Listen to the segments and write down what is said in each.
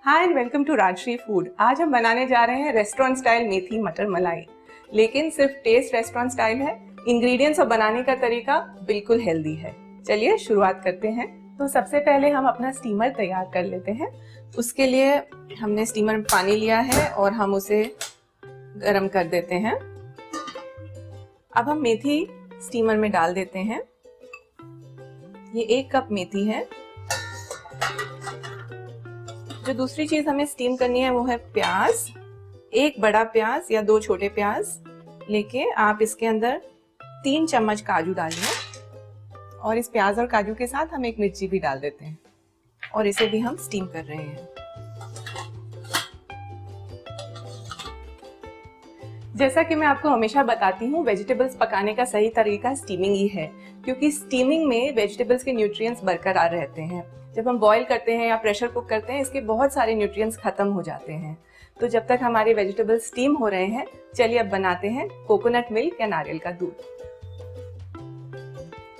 Hi and welcome to Rajshri food. आज हम बनाने जा रहे हैं रेस्टोरेंट स्टाइल मेथी मटर मलाई, लेकिन सिर्फ टेस्ट रेस्टोरेंट स्टाइल है। इंग्रेडिएंट्स और बनाने का तरीका बिल्कुल हेल्दी है। चलिए शुरुआत करते हैं। तो सबसे पहले हम अपना स्टीमर तैयार कर लेते हैं। उसके लिए हमने स्टीमर में पानी लिया है और हम उसे गर्म कर देते हैं। अब हम मेथी स्टीमर में डाल देते हैं। ये 1 कप मेथी है। जो दूसरी चीज हमें स्टीम करनी है वो है प्याज। 1 बड़ा प्याज या 2 छोटे प्याज लेके आप इसके अंदर 3 चम्मच काजू डालिए और इस प्याज और काजू के साथ हम 1 मिर्ची भी डाल देते हैं और इसे भी हम स्टीम कर रहे हैं। जैसा कि मैं आपको हमेशा बताती हूँ, वेजिटेबल्स पकाने का सही तरीका स्टीमिंग ही है, क्योंकि स्टीमिंग में वेजिटेबल्स के न्यूट्रिएंट्स बरकरार रहते हैं। जब हम बॉईल करते हैं या प्रेशर कुक करते हैं, इसके बहुत सारे न्यूट्रिएंट्स खत्म हो जाते हैं। तो जब तक हमारे वेजिटेबल्स स्टीम हो रहे हैं, चलिए अब बनाते हैं कोकोनट मिल्क या नारियल का दूध।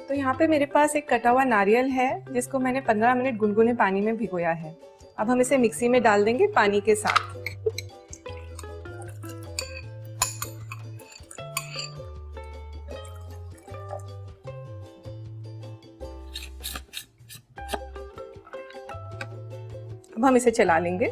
तो यहाँ पे मेरे पास एक कटा हुआ नारियल है, जिसको मैंने 15 मिनट गुनगुने पानी में भिगोया है। अब हम इसे मिक्सी में डाल देंगे पानी के साथ। अब हम इसे चला लेंगे।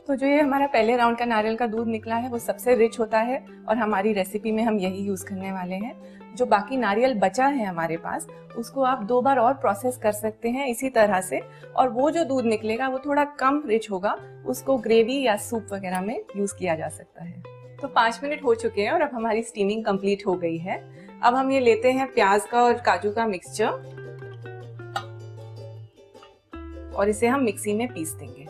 तो जो ये हमारा पहले राउंड का नारियल का दूध निकला है वो सबसे रिच होता है और हमारी रेसिपी में हम यही यूज करने वाले हैं। जो बाकी नारियल बचा है हमारे पास, उसको आप 2 बार और प्रोसेस कर सकते हैं इसी तरह से, और वो जो दूध निकलेगा वो थोड़ा कम रिच होगा, उसको ग्रेवी या सूप वगैरह में यूज किया जा सकता है। तो 5 मिनट हो चुके हैं और अब हमारी स्टीमिंग कंप्लीट हो गई है। अब हम ये लेते हैं प्याज का और काजू का मिक्सचर और इसे हम मिक्सी में पीस देंगे।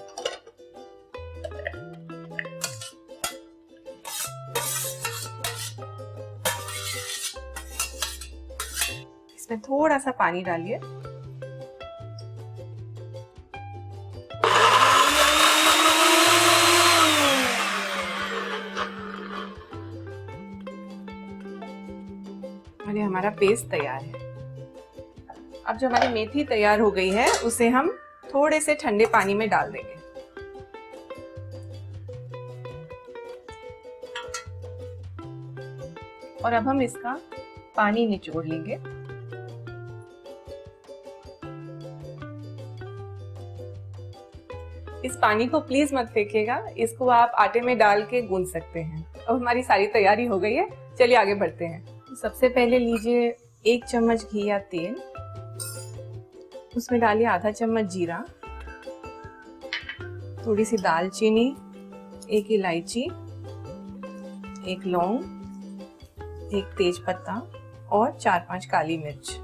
इसमें थोड़ा सा पानी डालिए। और ये हमारा पेस्ट तैयार है। अब जो हमारी मेथी तैयार हो गई है, उसे हम थोड़े से ठंडे पानी में डाल देंगे। और अब हम इसका पानी निचोड़ लेंगे। इस पानी को प्लीज मत फेंकिएगा, इसको आप आटे में डाल के गूंद सकते हैं। अब हमारी सारी तैयारी हो गई है, चलिए आगे बढ़ते हैं। तो सबसे पहले लीजिए 1 चम्मच घी या तेल, उसमें डालिए आधा चम्मच जीरा, थोड़ी सी दालचीनी, 1 इलायची, 1 लौंग, 1 तेज पत्ता और 4-5 काली मिर्च।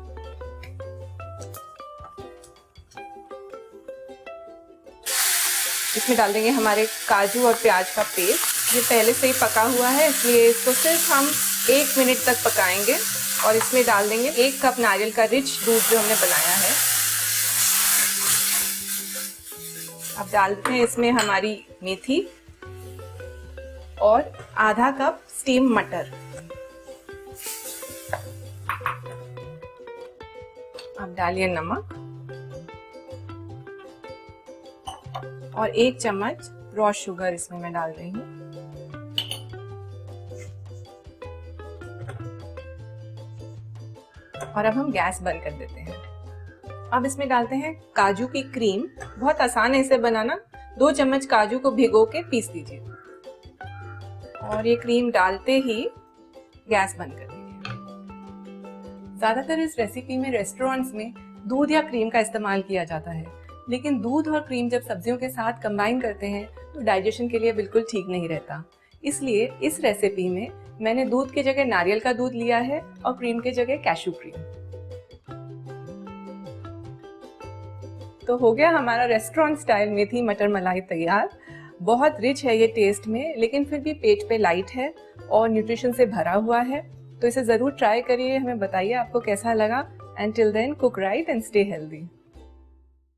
इसमें डाल देंगे हमारे काजू और प्याज का पेस्ट। ये पहले से ही पका हुआ है, इसलिए इसको सिर्फ हम 1 मिनट तक पकाएंगे। और इसमें डाल देंगे 1 कप नारियल का रिच दूध जो हमने बनाया है। अब डालते हैं इसमें हमारी मेथी और आधा कप स्टीम मटर। अब डालिए नमक और 1 चम्मच रॉ शुगर इसमें मैं डाल रही हूँ। और अब हम गैस बंद कर देते हैं। अब इसमें डालते हैं काजू की क्रीम। बहुत आसान है इसे बनाना। 2 चम्मच काजू को भिगो के पीस दीजिए और ये क्रीम डालते ही गैस बंद कर दीजिए। ज्यादातर इस रेसिपी में रेस्टोरेंट्स में दूध या क्रीम का इस्तेमाल किया जाता है, लेकिन दूध और क्रीम जब सब्जियों के साथ कंबाइन करते हैं तो डाइजेशन के लिए बिल्कुल ठीक नहीं रहता। इसलिए इस रेसिपी में मैंने दूध की जगह नारियल का दूध लिया है और क्रीम की जगह कैशू क्रीम। तो हो गया हमारा रेस्टोरेंट स्टाइल मेथी मटर मलाई तैयार। बहुत रिच है ये टेस्ट में, लेकिन फिर भी पेट पे लाइट है और न्यूट्रिशन से भरा हुआ है। तो इसे जरूर ट्राई करिए, हमें बताइए आपको कैसा लगा। And till then cook right and stay healthy.